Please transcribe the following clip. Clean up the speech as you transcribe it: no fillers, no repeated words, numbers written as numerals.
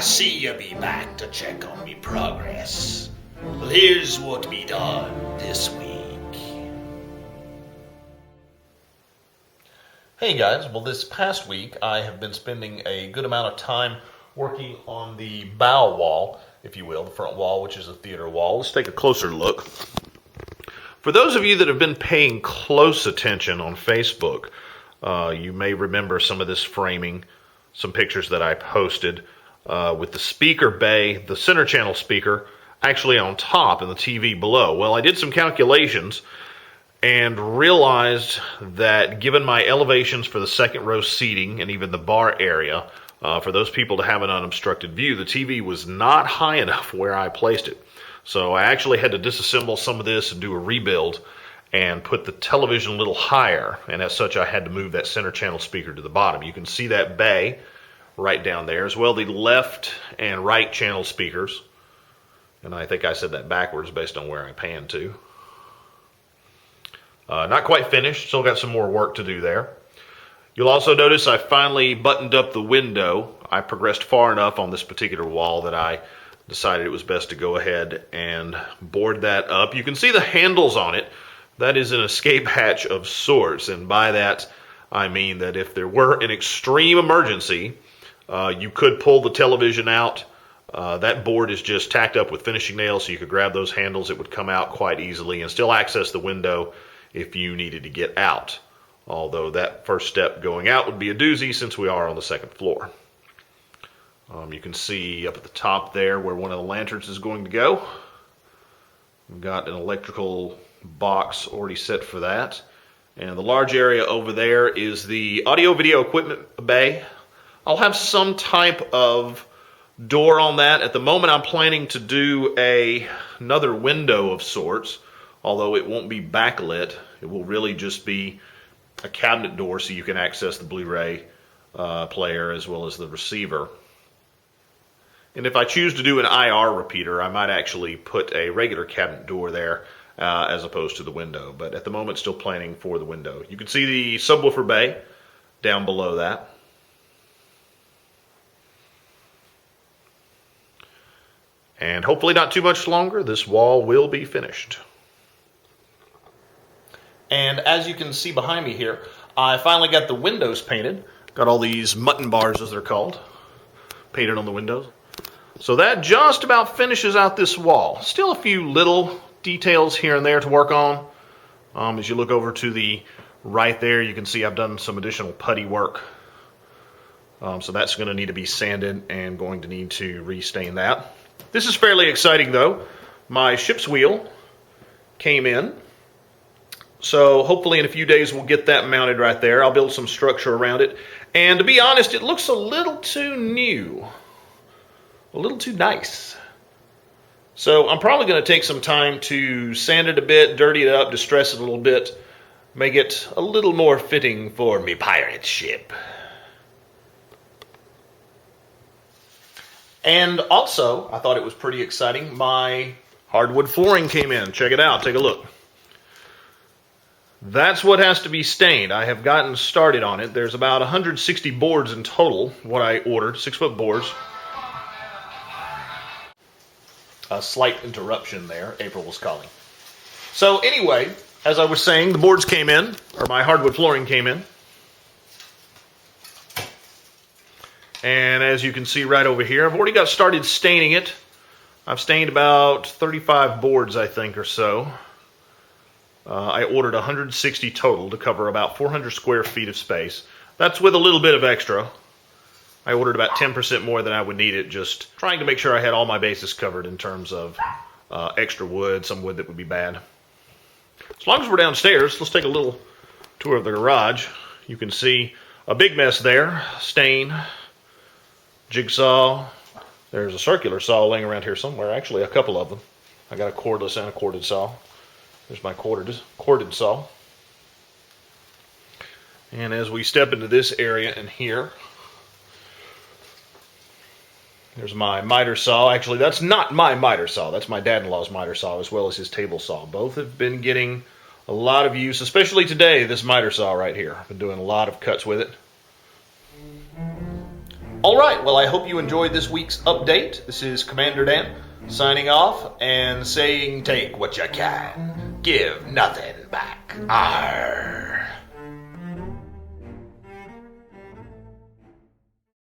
see you be back to check on me progress. Well, here's what be done this week. Hey guys, well this past week I have been spending a good amount of time working on the bow wall, if you will, the front wall, which is a theater wall. Let's take a closer look. For those of you that have been paying close attention on Facebook, you may remember some of this framing, some pictures that I posted with the speaker bay, the center channel speaker, actually on top and the TV below. Well, I did some calculations and realized that given my elevations for the second row seating and even the bar area, for those people to have an unobstructed view, the TV was not high enough where I placed it. So I actually had to disassemble some of this and do a rebuild and put the television a little higher, and as such I had to move that center channel speaker to the bottom. You can see that bay right down there, as well the left and right channel speakers, and I think I said that backwards based on where I panned to. Not quite finished, still got some more work to do there. You'll also notice I finally buttoned up the window. I progressed far enough on this particular wall that I decided it was best to go ahead and board that up. You can see the handles on it. That is an escape hatch of sorts, and by that I mean that if there were an extreme emergency, you could pull the television out. That board is just tacked up with finishing nails, so you could grab those handles. It would come out quite easily and still access the window if you needed to get out. Although that first step going out would be a doozy since we are on the second floor. You can see up at the top there where one of the lanterns is going to go. We've got an electrical box already set for that. And the large area over there is the audio video equipment bay. I'll have some type of door on that. At the moment I'm planning to do another window of sorts, although it won't be backlit. It will really just be a cabinet door so you can access the Blu-ray player as well as the receiver. And if I choose to do an IR repeater, I might actually put a regular cabinet door there as opposed to the window. But at the moment, still planning for the window. You can see the subwoofer bay down below that. And hopefully not too much longer, this wall will be finished. And as you can see behind me here, I finally got the windows painted. Got all these mutton bars, as they're called, painted on the windows. So that just about finishes out this wall. Still a few little details here and there to work on. As you look over to the right there, you can see I've done some additional putty work. So that's going to need to be sanded and going to need to restain that. This is fairly exciting though. My ship's wheel came in. So hopefully in a few days we'll get that mounted right there. I'll build some structure around it. And to be honest, it looks a little too new. A little too nice. So I'm probably going to take some time to sand it a bit, dirty it up, distress it a little bit, make it a little more fitting for me pirate ship. And also, I thought it was pretty exciting, my hardwood flooring came in. Check it out, take a look. That's what has to be stained. I have gotten started on it. There's about 160 boards in total, what I ordered, 6-foot boards. A slight interruption there, April was calling. So anyway, as I was saying, the boards came in, or my hardwood flooring came in. And as you can see right over here, I've already got started staining it. I've stained about 35 boards, I think, or so. I ordered 160 total to cover about 400 square feet of space. That's with a little bit of extra. I ordered about 10% more than I would need it, just trying to make sure I had all my bases covered in terms of extra wood, some wood that would be bad. As long as we're downstairs, let's take a little tour of the garage. You can see a big mess there. Stain, jigsaw. There's a circular saw laying around here somewhere, actually a couple of them. I got a cordless and a corded saw. There's my corded saw. And as we step into this area in here, there's my miter saw. Actually, that's not my miter saw. That's my dad-in-law's miter saw, as well as his table saw. Both have been getting a lot of use, especially today, this miter saw right here. I've been doing a lot of cuts with it. All right, well, I hope you enjoyed this week's update. This is Commander Dan signing off and saying, take what you can, give nothing back. Arr.